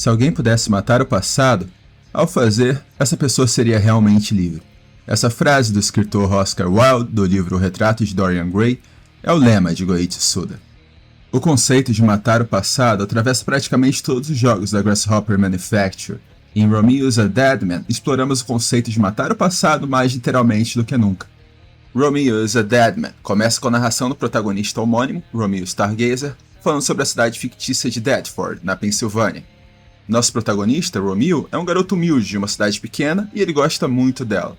Se alguém pudesse matar o passado, ao fazer, essa pessoa seria realmente livre. Essa frase do escritor Oscar Wilde, do livro O Retrato de Dorian Gray, é o lema de Goichi Suda. O conceito de matar o passado atravessa praticamente todos os jogos da Grasshopper Manufacture. Em Romeo's a Dead Man, exploramos o conceito de matar o passado mais literalmente do que nunca. Romeo's a Dead Man começa com a narração do protagonista homônimo, Romeo Stargazer, falando sobre a cidade fictícia de Deptford, na Pensilvânia. Nosso protagonista, Romeo, é um garoto humilde de uma cidade pequena e ele gosta muito dela.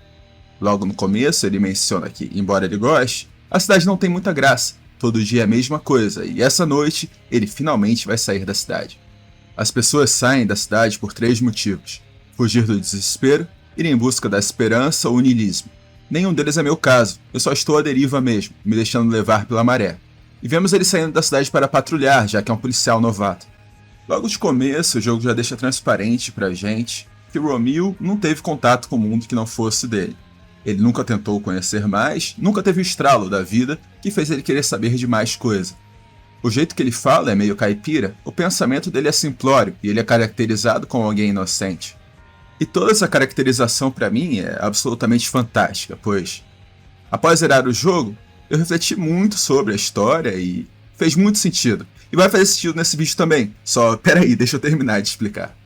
Logo no começo, ele menciona que, embora ele goste, a cidade não tem muita graça, todo dia é a mesma coisa, e essa noite ele finalmente vai sair da cidade. As pessoas saem da cidade por 3 motivos: fugir do desespero, ir em busca da esperança ou niilismo. Nenhum deles é meu caso, eu só estou à deriva mesmo, me deixando levar pela maré. E vemos ele saindo da cidade para patrulhar, já que é um policial novato. Logo de começo, o jogo já deixa transparente pra gente que Romeo não teve contato com o mundo que não fosse dele. Ele nunca tentou conhecer mais, nunca teve o estralo da vida que fez ele querer saber de mais coisa. O jeito que ele fala é meio caipira, o pensamento dele é simplório e ele é caracterizado como alguém inocente. E toda essa caracterização pra mim é absolutamente fantástica, pois, após zerar o jogo, eu refleti muito sobre a história e fez muito sentido. E vai fazer sentido nesse vídeo também, só peraí, deixa eu terminar de explicar.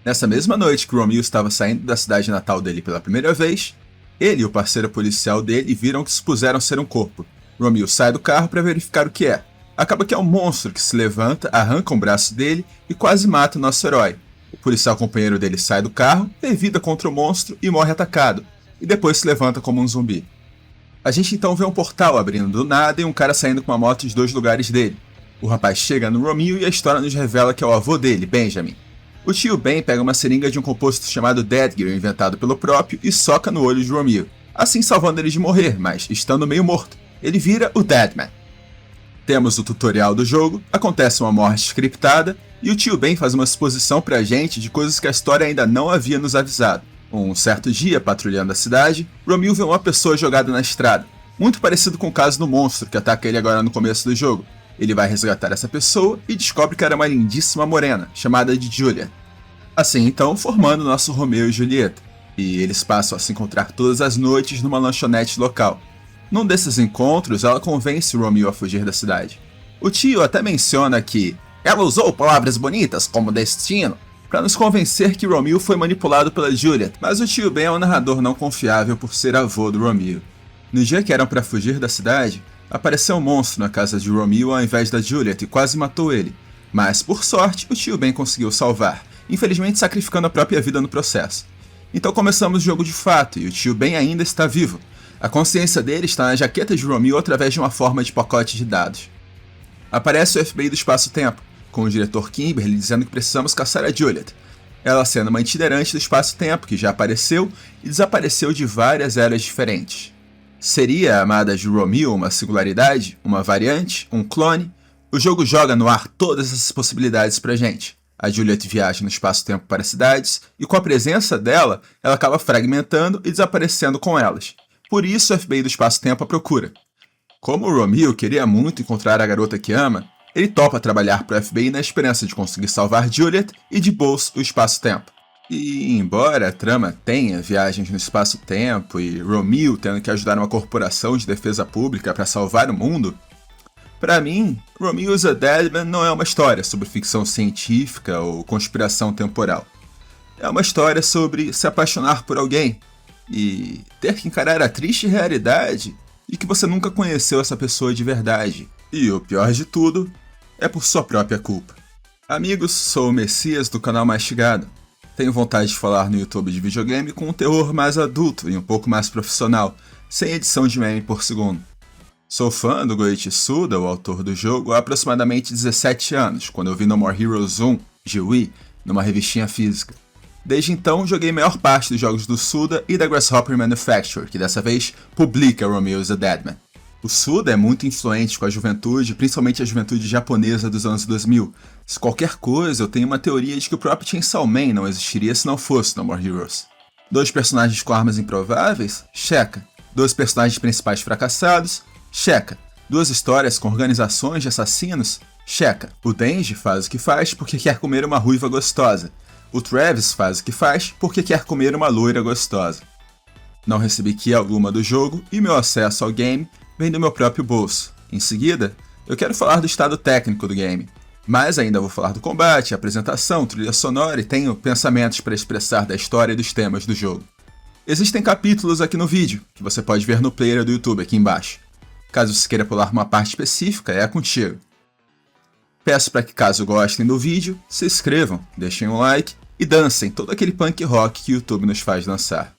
Nessa mesma noite que Romeo estava saindo da cidade natal dele pela primeira vez, ele e o parceiro policial dele viram que supuseram ser um corpo. Romeo sai do carro para verificar o que é. Acaba que é um monstro que se levanta, arranca um braço dele e quase mata o nosso herói. O policial companheiro dele sai do carro, revida contra o monstro e morre atacado, e depois se levanta como um zumbi. A gente então vê um portal abrindo do nada e um cara saindo com uma moto de 2 lugares dele. O rapaz chega no Romeo e a história nos revela que é o avô dele, Benjamin. O tio Ben pega uma seringa de um composto chamado Deadgear, inventado pelo próprio, e soca no olho de Romeo, assim salvando ele de morrer, mas estando meio morto. Ele vira o Deadman. Temos o tutorial do jogo, acontece uma morte scriptada, e o tio Ben faz uma exposição pra gente de coisas que a história ainda não havia nos avisado. Um certo dia, patrulhando a cidade, Romeo vê uma pessoa jogada na estrada, muito parecido com o caso do monstro que ataca ele agora no começo do jogo. Ele vai resgatar essa pessoa e descobre que era uma lindíssima morena, chamada de Julia. Assim então, formando nosso Romeo e Julieta, e eles passam a se encontrar todas as noites numa lanchonete local. Num desses encontros, ela convence Romeo a fugir da cidade. O tio até menciona que ela usou palavras bonitas como destino para nos convencer que Romeo foi manipulado pela Juliet, mas o tio Ben é um narrador não confiável por ser avô do Romeo. No dia que eram para fugir da cidade, apareceu um monstro na casa de Romeo ao invés da Juliet e quase matou ele, mas por sorte o tio Ben conseguiu salvar, infelizmente sacrificando a própria vida no processo. Então começamos o jogo de fato e o tio Ben ainda está vivo. A consciência dele está na jaqueta de Romeo através de uma forma de pacote de dados. Aparece o FBI do espaço-tempo, com o diretor Kimberly dizendo que precisamos caçar a Juliet, ela sendo uma itinerante do espaço-tempo que já apareceu e desapareceu de várias eras diferentes. Seria a amada de Romeo uma singularidade, uma variante, um clone? O jogo joga no ar todas essas possibilidades pra gente. A Juliet viaja no espaço-tempo para cidades, e com a presença dela, ela acaba fragmentando e desaparecendo com elas. Por isso o FBI do espaço-tempo a procura. Como o Romeo queria muito encontrar a garota que ama, ele topa trabalhar para o FBI na esperança de conseguir salvar Juliet e de bolso o espaço-tempo. E embora a trama tenha viagens no espaço-tempo e Romeo tendo que ajudar uma corporação de defesa pública para salvar o mundo, para mim, Romeo's a Dead Man não é uma história sobre ficção científica ou conspiração temporal. É uma história sobre se apaixonar por alguém e ter que encarar a triste realidade de que você nunca conheceu essa pessoa de verdade. E o pior de tudo, é por sua própria culpa. Amigos, sou o Messias do canal Mastigado. Tenho vontade de falar no YouTube de videogame com um terror mais adulto e um pouco mais profissional, sem edição de meme por segundo. Sou fã do Goichi Suda, o autor do jogo, há aproximadamente 17 anos, quando eu vi No More Heroes 1, de Wii, numa revistinha física. Desde então, joguei a maior parte dos jogos do Suda e da Grasshopper Manufacture, que dessa vez publica Romeo's a Dead Man. O Suda é muito influente com a juventude, principalmente a juventude japonesa dos anos 2000. Se qualquer coisa, eu tenho uma teoria de que o próprio Chainsaw Man não existiria se não fosse No More Heroes. 2 personagens com armas improváveis? Checa. 2 personagens principais fracassados? Checa. Duas histórias com organizações de assassinos? Checa. O Denji faz o que faz porque quer comer uma ruiva gostosa. O Travis faz o que faz porque quer comer uma loira gostosa. Não recebi key alguma do jogo e meu acesso ao game vem do meu próprio bolso. Em seguida, eu quero falar do estado técnico do game, mas ainda vou falar do combate, apresentação, trilha sonora e tenho pensamentos para expressar da história e dos temas do jogo. Existem capítulos aqui no vídeo, que você pode ver no player do YouTube aqui embaixo. Caso você queira pular uma parte específica, é contigo. Peço para que, caso gostem do vídeo, se inscrevam, deixem um like e dancem todo aquele punk rock que o YouTube nos faz dançar.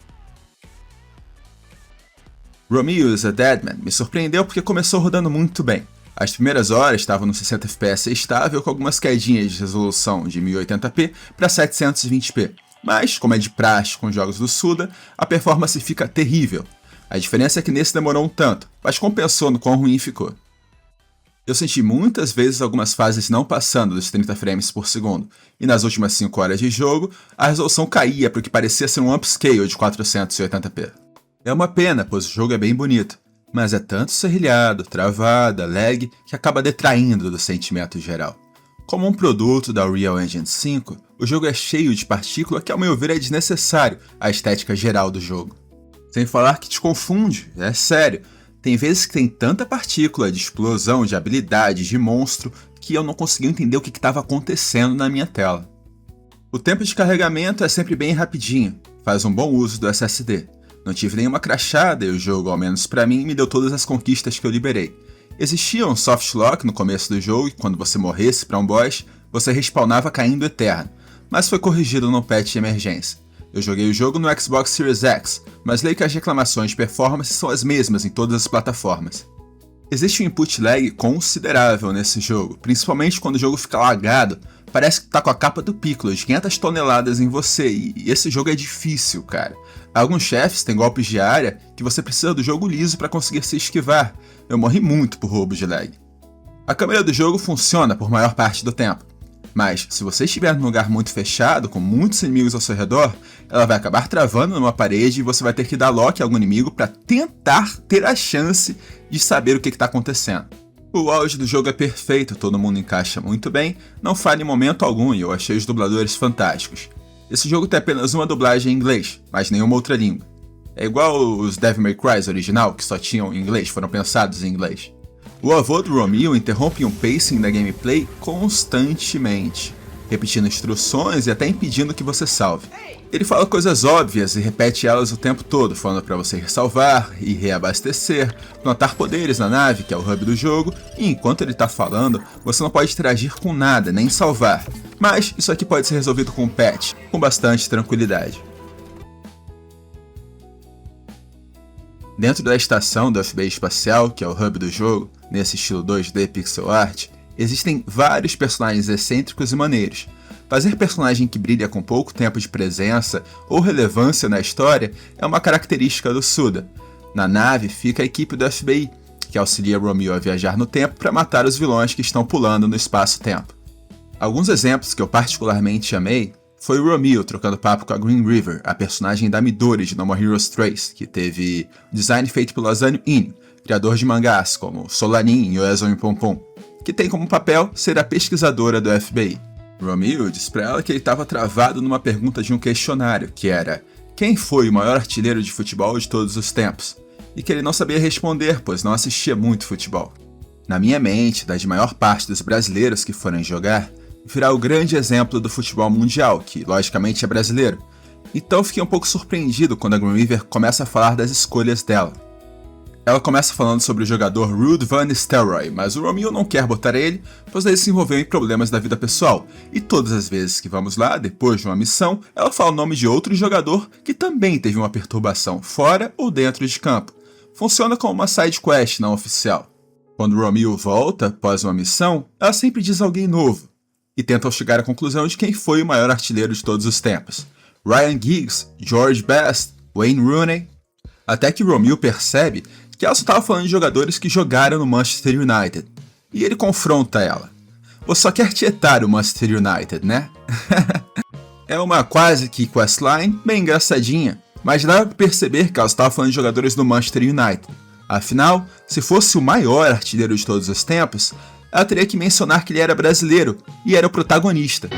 Romeo is a Deadman me surpreendeu porque começou rodando muito bem. As primeiras horas estavam no 60 FPS estável com algumas quedinhas de resolução de 1080p para 720p, mas, como é de praxe com jogos do Suda, a performance fica terrível. A diferença é que nesse demorou um tanto, mas compensou no quão ruim ficou. Eu senti muitas vezes algumas fases não passando dos 30 frames por segundo, e nas últimas 5 horas de jogo, a resolução caía para o que parecia ser um upscale de 480p. É uma pena, pois o jogo é bem bonito, mas é tanto serrilhado, travada, lag, que acaba detraindo do sentimento geral. Como um produto da Unreal Engine 5, o jogo é cheio de partícula que ao meu ver é desnecessário à estética geral do jogo. Sem falar que te confunde, é sério, tem vezes que tem tanta partícula de explosão, de habilidades, de monstro, que eu não consegui entender o que estava acontecendo na minha tela. O tempo de carregamento é sempre bem rapidinho, faz um bom uso do SSD. Não tive nenhuma crashada e o jogo, ao menos pra mim, me deu todas as conquistas que eu liberei. Existia um softlock no começo do jogo e quando você morresse pra um boss, você respawnava caindo eterno, mas foi corrigido no patch de emergência. Eu joguei o jogo no Xbox Series X, mas leio que as reclamações de performance são as mesmas em todas as plataformas. Existe um input lag considerável nesse jogo, principalmente quando o jogo fica lagado, parece que tá com a capa do Piccolo de 500 toneladas em você, e esse jogo é difícil, cara. Alguns chefes têm golpes de área que você precisa do jogo liso para conseguir se esquivar. Eu morri muito por roubo de lag. A câmera do jogo funciona por maior parte do tempo, mas se você estiver num lugar muito fechado, com muitos inimigos ao seu redor, ela vai acabar travando numa parede e você vai ter que dar lock a algum inimigo para tentar ter a chance de saber o que está acontecendo. O áudio do jogo é perfeito, todo mundo encaixa muito bem, não falha em momento algum e eu achei os dubladores fantásticos. Esse jogo tem apenas uma dublagem em inglês, mas nenhuma outra língua. É igual os Devil May Cry original, que só tinham em inglês, foram pensados em inglês. O avô do Romeo interrompe um pacing da gameplay constantemente, repetindo instruções e até impedindo que você salve. Ele fala coisas óbvias e repete elas o tempo todo, falando para você ressalvar e reabastecer, notar poderes na nave, que é o hub do jogo, e enquanto ele está falando, você não pode interagir com nada, nem salvar. Mas isso aqui pode ser resolvido com um patch, com bastante tranquilidade. Dentro da estação do FBI espacial, que é o hub do jogo, nesse estilo 2D pixel art, existem vários personagens excêntricos e maneiros. Fazer personagem que brilha com pouco tempo de presença ou relevância na história é uma característica do Suda. Na nave fica a equipe do FBI, que auxilia Romeo a viajar no tempo para matar os vilões que estão pulando no espaço-tempo. Alguns exemplos que eu particularmente amei foi o Romeo trocando papo com a Green River, a personagem da Midori de No More Heroes 3, que teve design feito pelo Asano Inu, criador de mangás como Solanin e Oezon Pom Pom, que tem como papel ser a pesquisadora do FBI. Romeo diz pra ela que ele estava travado numa pergunta de um questionário, que era: quem foi o maior artilheiro de futebol de todos os tempos? E que ele não sabia responder, pois não assistia muito futebol. Na minha mente, da de maior parte dos brasileiros que forem jogar, virá o grande exemplo do futebol mundial, que logicamente é brasileiro. Então fiquei um pouco surpreendido quando a Green River começa a falar das escolhas dela. Ela começa falando sobre o jogador Ruud van Nistelrooy, mas o Romeo não quer botar ele, pois ele se envolveu em problemas da vida pessoal, e todas as vezes que vamos lá, depois de uma missão, ela fala o nome de outro jogador que também teve uma perturbação fora ou dentro de campo. Funciona como uma side quest não oficial. Quando o Romeo volta, após uma missão, ela sempre diz alguém novo, e tentam chegar à conclusão de quem foi o maior artilheiro de todos os tempos. Ryan Giggs, George Best, Wayne Rooney. Até que Romeo percebe que ela só estava falando de jogadores que jogaram no Manchester United. E ele confronta ela. Você só quer tietar o Manchester United, né? É uma quase que questline bem engraçadinha, mas dá pra perceber que ela estava falando de jogadores do Manchester United. Afinal, se fosse o maior artilheiro de todos os tempos, ela teria que mencionar que ele era brasileiro e era o protagonista.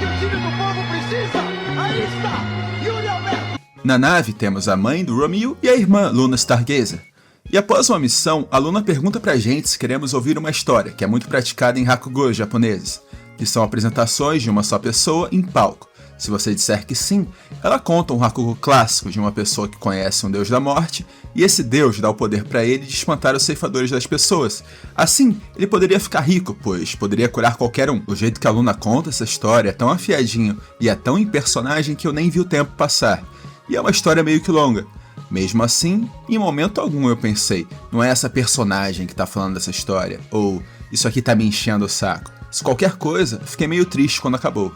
Na nave temos a mãe do Romeo e a irmã Luna Stargazer. E após uma missão, a Luna pergunta pra gente se queremos ouvir uma história que é muito praticada em Hakugos japoneses, que são apresentações de uma só pessoa em palco. Se você disser que sim, ela conta um Hakugo clássico de uma pessoa que conhece um deus da morte, e esse deus dá o poder para ele de espantar os ceifadores das pessoas. Assim, ele poderia ficar rico, pois poderia curar qualquer um. O jeito que a Luna conta essa história é tão afiadinho e é tão em personagem que eu nem vi o tempo passar. E é uma história meio que longa. Mesmo assim, em momento algum eu pensei, não é essa personagem que tá falando dessa história, ou isso aqui tá me enchendo o saco. Se qualquer coisa, fiquei meio triste quando acabou.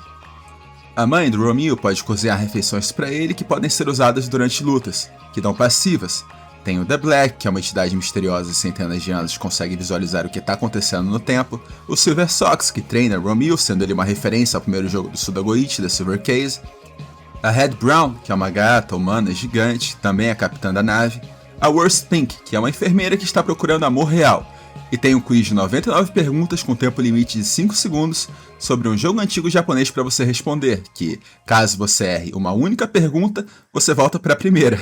A mãe do Romeo pode cozinhar refeições para ele que podem ser usadas durante lutas, que dão passivas. Tem o The Black, que é uma entidade misteriosa e centenas de anos consegue visualizar o que está acontecendo no tempo. O Silver Sox, que treina Romeo, sendo ele uma referência ao primeiro jogo do Suda Goichi, da Silver Case. A Red Brown, que é uma gata humana gigante, também é a capitã da nave. A Worst Pink, que é uma enfermeira que está procurando amor real. E tem um quiz de 99 perguntas com tempo limite de 5 segundos sobre um jogo antigo japonês para você responder, que, caso você erre uma única pergunta, você volta para a primeira.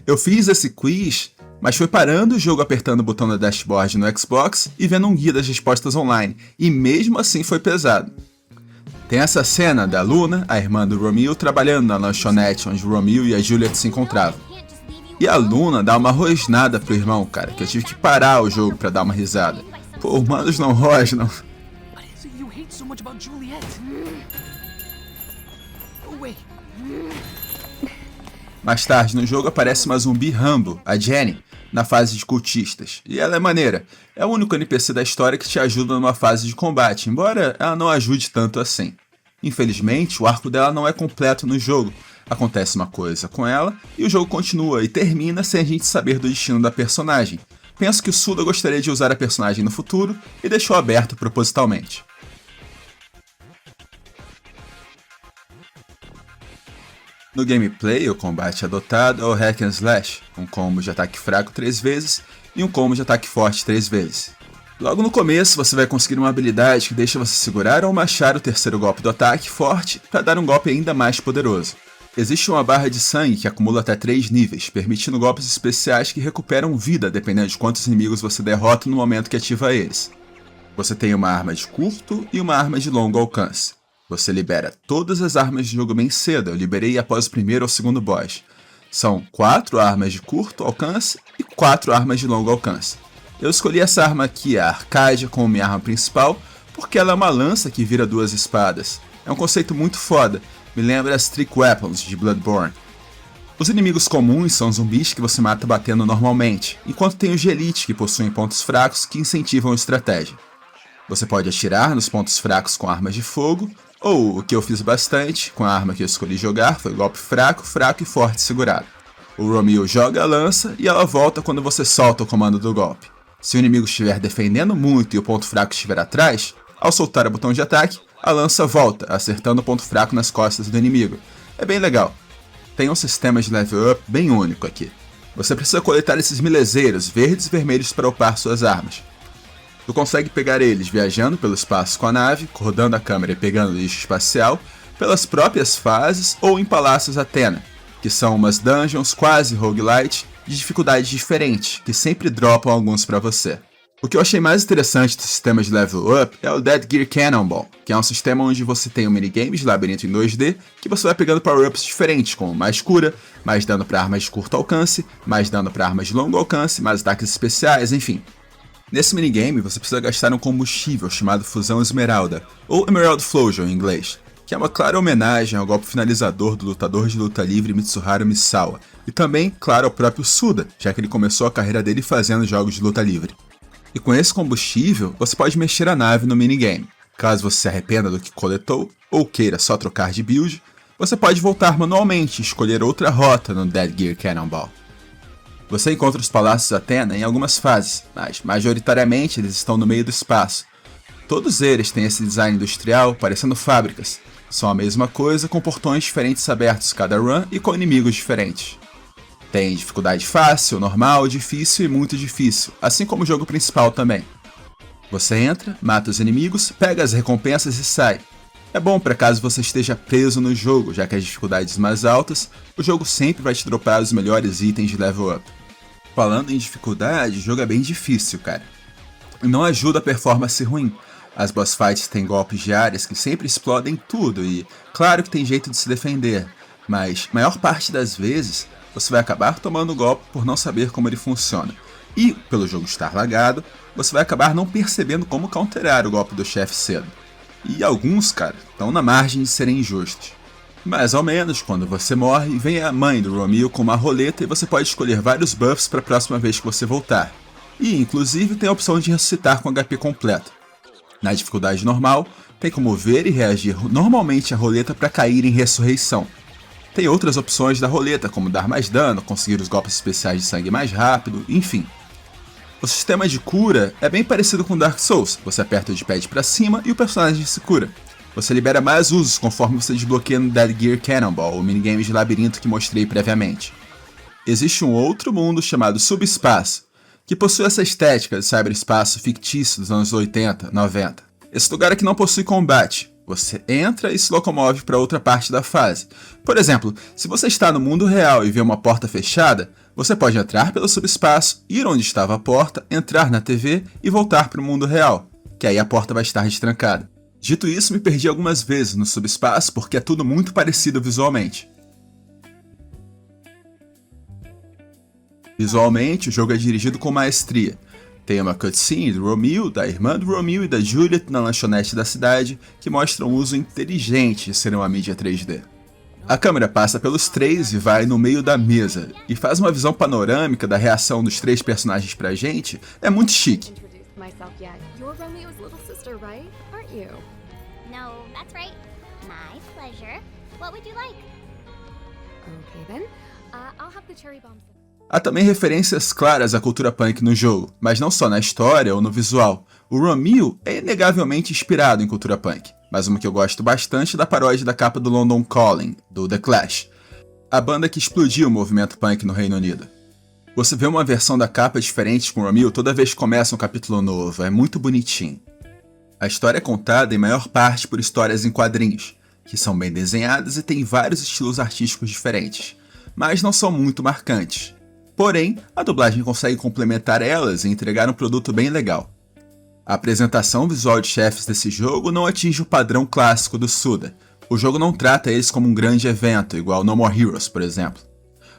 Eu fiz esse quiz, mas foi parando o jogo apertando o botão da dashboard no Xbox e vendo um guia das respostas online, e mesmo assim foi pesado. Tem essa cena da Luna, a irmã do Romeo, trabalhando na lanchonete onde o Romeo e a Juliet se encontravam. E a Luna dá uma rosnada pro irmão, cara, que eu tive que parar o jogo pra dar uma risada. Pô, humanos não rosnam. Mais tarde no jogo aparece uma zumbi Rambo, a Jenny, na fase de cultistas. E ela é maneira. É o único NPC da história que te ajuda numa fase de combate, embora ela não ajude tanto assim. Infelizmente, o arco dela não é completo no jogo. Acontece uma coisa com ela e o jogo continua e termina sem a gente saber do destino da personagem. Penso que o Suda gostaria de usar a personagem no futuro e deixou aberto propositalmente. No gameplay, o combate adotado é o Hack and Slash, um combo de ataque fraco 3 vezes e um combo de ataque forte 3 vezes. Logo no começo, você vai conseguir uma habilidade que deixa você segurar ou machar o terceiro golpe do ataque forte para dar um golpe ainda mais poderoso. Existe uma barra de sangue que acumula até 3 níveis, permitindo golpes especiais que recuperam vida dependendo de quantos inimigos você derrota no momento que ativa eles. Você tem uma arma de curto e uma arma de longo alcance. Você libera todas as armas de jogo bem cedo, eu liberei após o primeiro ou segundo boss. São 4 armas de curto alcance e 4 armas de longo alcance. Eu escolhi essa arma aqui, a Arcadia, como minha arma principal, porque ela é uma lança que vira 2 espadas. É um conceito muito foda. Me lembra as Trick Weapons de Bloodborne. Os inimigos comuns são zumbis que você mata batendo normalmente, enquanto tem os de elite que possuem pontos fracos que incentivam a estratégia. Você pode atirar nos pontos fracos com armas de fogo, ou, o que eu fiz bastante, com a arma que eu escolhi jogar, foi golpe fraco, fraco e forte segurado. O Romeo joga a lança e ela volta quando você solta o comando do golpe. Se o inimigo estiver defendendo muito e o ponto fraco estiver atrás, ao soltar o botão de ataque, a lança volta, acertando o ponto fraco nas costas do inimigo. É bem legal. Tem um sistema de level up bem único aqui. Você precisa coletar esses milezeiros verdes e vermelhos para upar suas armas. Tu consegue pegar eles viajando pelo espaço com a nave, rodando a câmera e pegando lixo espacial, pelas próprias fases ou em Palácios Athena, que são umas dungeons quase roguelite de dificuldade diferente, que sempre dropam alguns para você. O que eu achei mais interessante do sistema de level up é o Dead Gear Cannonball, que é um sistema onde você tem um minigame de labirinto em 2D que você vai pegando power-ups diferentes, como mais cura, mais dano para armas de curto alcance, mais dano para armas de longo alcance, mais ataques especiais, enfim. Nesse minigame você precisa gastar um combustível chamado Fusão Esmeralda, ou Emerald Flosion em inglês, que é uma clara homenagem ao golpe finalizador do lutador de luta livre Mitsuharu Misawa, e também, claro, ao próprio Suda, já que ele começou a carreira dele fazendo jogos de luta livre. E com esse combustível, você pode mexer a nave no minigame. Caso você se arrependa do que coletou, ou queira só trocar de build, você pode voltar manualmente e escolher outra rota no Dead Gear Cannonball. Você encontra os Palácios Athena em algumas fases, mas majoritariamente eles estão no meio do espaço. Todos eles têm esse design industrial parecendo fábricas. São a mesma coisa com portões diferentes abertos cada run e com inimigos diferentes. Tem dificuldade fácil, normal, difícil e muito difícil, assim como o jogo principal também. Você entra, mata os inimigos, pega as recompensas e sai. É bom para caso você esteja preso no jogo, já que as dificuldades mais altas, o jogo sempre vai te dropar os melhores itens de level up. Falando em dificuldade, o jogo é bem difícil, cara. E não ajuda a performance ruim. As boss fights têm golpes de áreas que sempre explodem tudo e, claro que tem jeito de se defender, mas, maior parte das vezes, você vai acabar tomando o golpe por não saber como ele funciona. E, pelo jogo estar lagado, você vai acabar não percebendo como counterar o golpe do chefe cedo. E alguns, cara, estão na margem de serem injustos. Mas ao menos, quando você morre, vem a mãe do Romeo com uma roleta e você pode escolher vários buffs para a próxima vez que você voltar. E, inclusive, tem a opção de ressuscitar com HP completo. Na dificuldade normal, tem como ver e reagir normalmente a roleta para cair em ressurreição. Tem outras opções da roleta, como dar mais dano, conseguir os golpes especiais de sangue mais rápido, enfim. O sistema de cura é bem parecido com Dark Souls, você aperta o D-pad para cima e o personagem se cura. Você libera mais usos conforme você desbloqueia no Dead Gear Cannonball, o minigame de labirinto que mostrei previamente. Existe um outro mundo chamado Subespaço, que possui essa estética de cyberespaço fictício dos anos 80, 90. Esse lugar aqui não possui combate. Você entra e se locomove para outra parte da fase. Por exemplo, se você está no mundo real e vê uma porta fechada, você pode entrar pelo subespaço, ir onde estava a porta, entrar na TV e voltar para o mundo real, que aí a porta vai estar destrancada. Dito isso, me perdi algumas vezes no subespaço porque é tudo muito parecido visualmente. Visualmente, o jogo é dirigido com maestria. Tem uma cutscene do Romeo, da irmã do Romeo e da Juliet na lanchonete da cidade, que mostra um uso inteligente de ser uma mídia 3D. A câmera passa pelos três e vai no meio da mesa, e faz uma visão panorâmica da reação dos três personagens pra gente, é muito chique. You're Romeo's little sister, right? Aren't you? No, that's right. My pleasure. What would you like? Okay then. I'll have the cherry bombs. Há também referências claras à cultura punk no jogo, mas não só na história ou no visual. O Romeo é inegavelmente inspirado em cultura punk, mas uma que eu gosto bastante é da paródia da capa do London Calling, do The Clash, a banda que explodiu o movimento punk no Reino Unido. Você vê uma versão da capa diferente com o Romeo toda vez que começa um capítulo novo, é muito bonitinho. A história é contada em maior parte por histórias em quadrinhos, que são bem desenhadas e têm vários estilos artísticos diferentes, mas não são muito marcantes. Porém, a dublagem consegue complementar elas e entregar um produto bem legal. A apresentação visual de chefes desse jogo não atinge o padrão clássico do Suda. O jogo não trata eles como um grande evento, igual No More Heroes, por exemplo.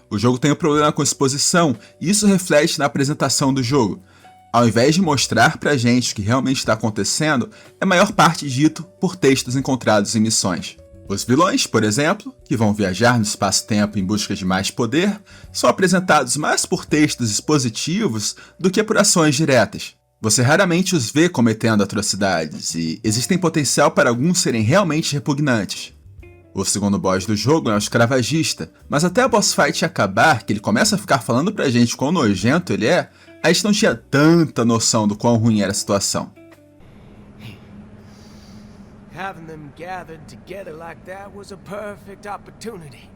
O jogo tem um problema com exposição, e isso reflete na apresentação do jogo. Ao invés de mostrar pra gente o que realmente está acontecendo, é maior parte dito por textos encontrados em missões. Os vilões, por exemplo, que vão viajar no espaço-tempo em busca de mais poder, são apresentados mais por textos expositivos do que por ações diretas. Você raramente os vê cometendo atrocidades, e existem potencial para alguns serem realmente repugnantes. O segundo boss do jogo é um escravagista, mas até a boss fight acabar, que ele começa a ficar falando pra gente quão nojento ele é, a gente não tinha tanta noção do quão ruim era a situação. Having them gathered together like that was a perfect opportunity.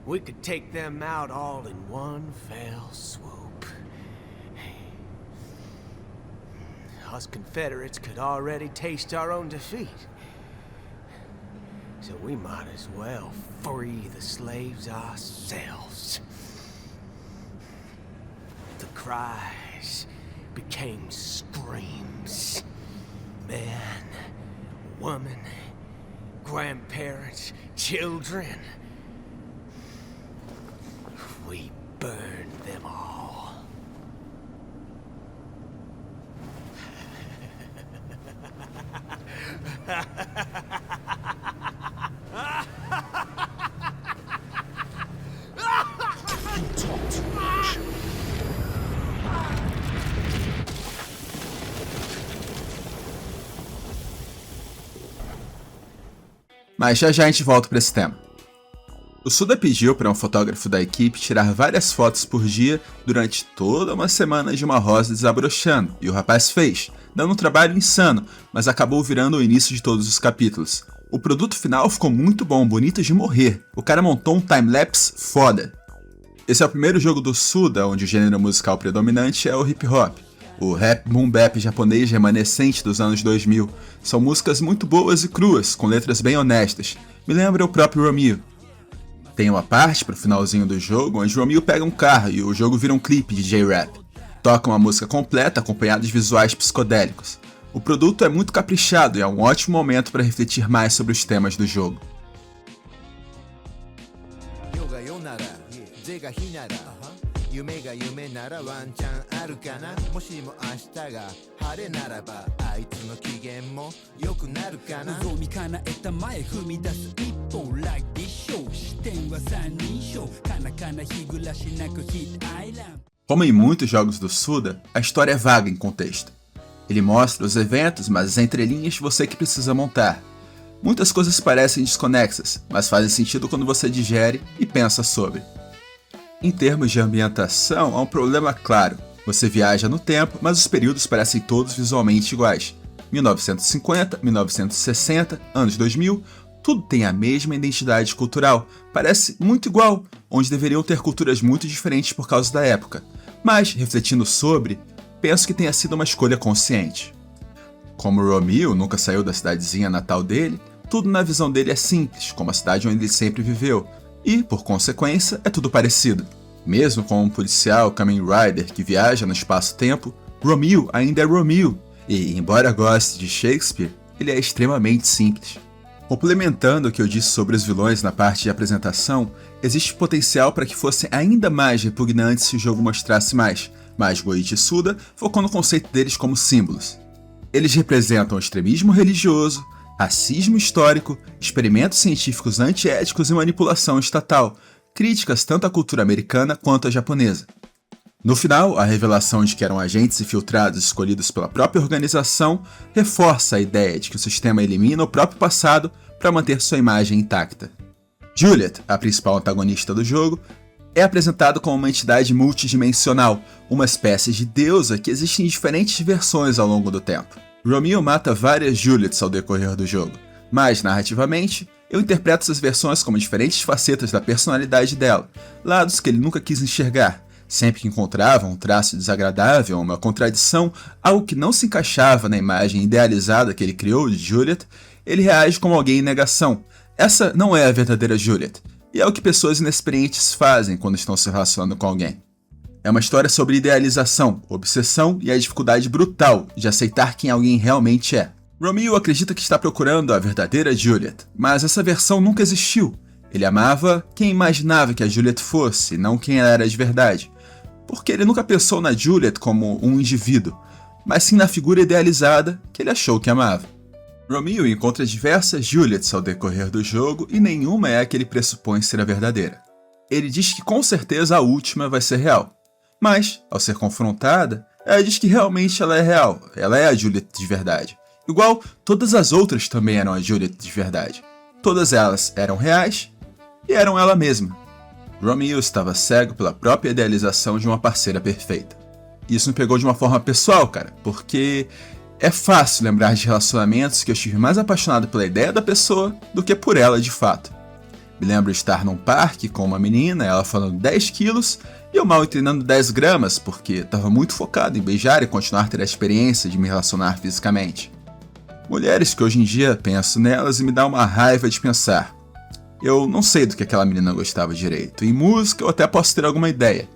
We could take them out all in one fell swoop. Us Confederates could already taste our own defeat. So we might as well free the slaves ourselves. The cries became screams. Man, woman, grandparents, children. We burned them all. Mas já já a gente volta para esse tema. O Suda pediu para um fotógrafo da equipe tirar várias fotos por dia durante toda uma semana de uma rosa desabrochando, e o rapaz fez, dando um trabalho insano, mas acabou virando o início de todos os capítulos. O produto final ficou muito bom, bonito de morrer. O cara montou um timelapse foda. Esse é o primeiro jogo do Suda onde o gênero musical predominante é o hip hop. O rap boom bap japonês remanescente dos anos 2000. São músicas muito boas e cruas, com letras bem honestas. Me lembra o próprio Romeo. Tem uma parte pro finalzinho do jogo onde Romeo pega um carro e o jogo vira um clipe de J-Rap. Toca uma música completa acompanhada de visuais psicodélicos. O produto é muito caprichado e é um ótimo momento para refletir mais sobre os temas do jogo. Como em muitos jogos do Suda, a história é vaga em contexto. Ele mostra os eventos, mas as entrelinhas você que precisa montar. Muitas coisas parecem desconexas, mas fazem sentido quando você digere e pensa sobre. Em termos de ambientação, há um problema claro. Você viaja no tempo, mas os períodos parecem todos visualmente iguais. 1950, 1960, anos 2000, tudo tem a mesma identidade cultural, parece muito igual, onde deveriam ter culturas muito diferentes por causa da época. Mas, refletindo sobre, penso que tenha sido uma escolha consciente. Como Romeo nunca saiu da cidadezinha natal dele, tudo na visão dele é simples, como a cidade onde ele sempre viveu, e, por consequência, é tudo parecido. Mesmo com um policial Kamen Rider que viaja no espaço-tempo, Romeo ainda é Romeo, e, embora goste de Shakespeare, ele é extremamente simples. Complementando o que eu disse sobre os vilões na parte de apresentação, existe potencial para que fossem ainda mais repugnantes se o jogo mostrasse mais, mas Goichi Suda focou no conceito deles como símbolos. Eles representam o extremismo religioso, racismo histórico, experimentos científicos antiéticos e manipulação estatal, críticas tanto à cultura americana quanto à japonesa. No final, a revelação de que eram agentes infiltrados escolhidos pela própria organização reforça a ideia de que o sistema elimina o próprio passado para manter sua imagem intacta. Juliet, a principal antagonista do jogo, é apresentada como uma entidade multidimensional, uma espécie de deusa que existe em diferentes versões ao longo do tempo. Romeo mata várias Juliets ao decorrer do jogo, mas, narrativamente, eu interpreto essas versões como diferentes facetas da personalidade dela, lados que ele nunca quis enxergar. Sempre que encontrava um traço desagradável, uma contradição, algo que não se encaixava na imagem idealizada que ele criou de Juliet, ele reage como alguém em negação. Essa não é a verdadeira Juliet, e é o que pessoas inexperientes fazem quando estão se relacionando com alguém. É uma história sobre idealização, obsessão e a dificuldade brutal de aceitar quem alguém realmente é. Romeo acredita que está procurando a verdadeira Juliet, mas essa versão nunca existiu. Ele amava quem imaginava que a Juliet fosse, não quem ela era de verdade. Porque ele nunca pensou na Juliet como um indivíduo, mas sim na figura idealizada que ele achou que amava. Romeo encontra diversas Juliets ao decorrer do jogo e nenhuma é a que ele pressupõe ser a verdadeira. Ele diz que com certeza a última vai ser real, mas, ao ser confrontada, ela diz que realmente ela é real, ela é a Juliet de verdade. Igual todas as outras também eram a Juliet de verdade. Todas elas eram reais e eram ela mesma. Romeo estava cego pela própria idealização de uma parceira perfeita. Isso me pegou de uma forma pessoal, cara, porque é fácil lembrar de relacionamentos que eu estive mais apaixonado pela ideia da pessoa do que por ela de fato. Me lembro de estar num parque com uma menina, ela falando 10 quilos e eu mal treinando 10 gramas porque estava muito focado em beijar e continuar a ter a experiência de me relacionar fisicamente. Mulheres que hoje em dia penso nelas e me dá uma raiva de pensar. Eu não sei do que aquela menina gostava direito. Em música eu até posso ter alguma ideia.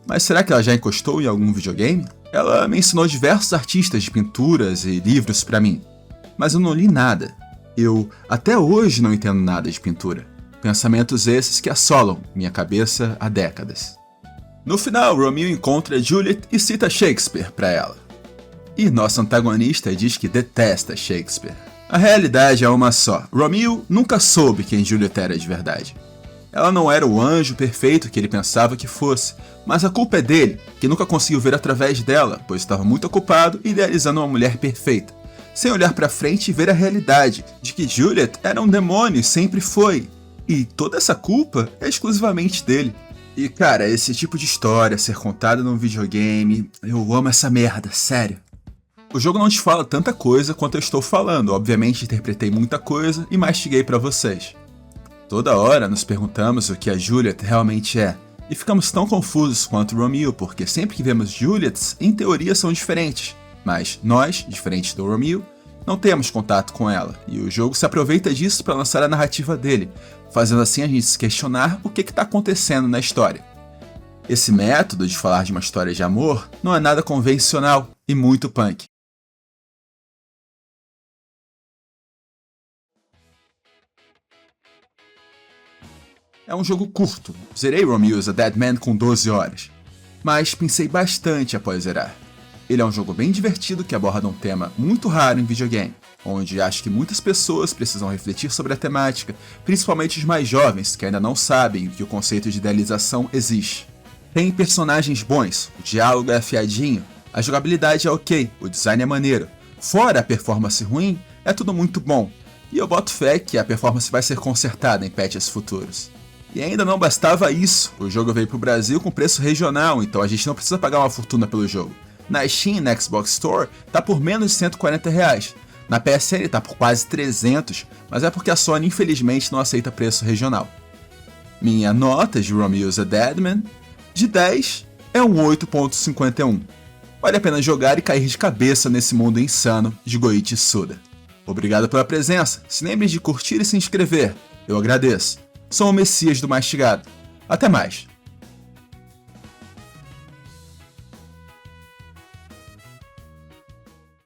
Mas será que ela já encostou em algum videogame? Ela me ensinou diversos artistas de pinturas e livros pra mim. Mas eu não li nada. Eu até hoje não entendo nada de pintura. Pensamentos esses que assolam minha cabeça há décadas. No final, Romeo encontra Juliet e cita Shakespeare pra ela. E nossa antagonista diz que detesta Shakespeare. A realidade é uma só. Romeo nunca soube quem Juliet era de verdade. Ela não era o anjo perfeito que ele pensava que fosse, mas a culpa é dele, que nunca conseguiu ver através dela, pois estava muito ocupado idealizando uma mulher perfeita, sem olhar pra frente e ver a realidade de que Juliet era um demônio e sempre foi. E toda essa culpa é exclusivamente dele. E cara, esse tipo de história ser contada num videogame, eu amo essa merda, sério. O jogo não te fala tanta coisa quanto eu estou falando, obviamente interpretei muita coisa e mastiguei pra vocês. Toda hora nos perguntamos o que a Juliet realmente é, E ficamos tão confusos quanto Romeo, porque sempre que vemos Juliet, em teoria são diferentes, mas nós, diferentes do Romeo, não temos contato com ela, e o jogo se aproveita disso para lançar a narrativa dele, fazendo assim a gente se questionar o que está acontecendo na história. Esse método de falar de uma história de amor não é nada convencional e muito punk. É um jogo curto, zerei Romeo's A Dead Man com 12 horas, mas pensei bastante após zerar. Ele é um jogo bem divertido que aborda um tema muito raro em videogame, onde acho que muitas pessoas precisam refletir sobre a temática, principalmente os mais jovens que ainda não sabem que o conceito de idealização existe. Tem personagens bons, o diálogo é afiadinho, a jogabilidade é ok, o design é maneiro. Fora a performance ruim, é tudo muito bom, e eu boto fé que a performance vai ser consertada em patches futuros. E ainda não bastava isso, o jogo veio pro Brasil com preço regional, então a gente não precisa pagar uma fortuna pelo jogo. Na Steam e na Xbox Store tá por menos de R$140, na PSN tá por quase 300, mas é porque a Sony infelizmente não aceita preço regional. Minha nota de Romeo's A Dead Man, de 10, é um 8.51. Vale a pena jogar e cair de cabeça nesse mundo insano de Goichi Suda. Obrigado pela presença, se lembre de curtir e se inscrever, eu agradeço. Sou o Messias do Mastigado. Até mais!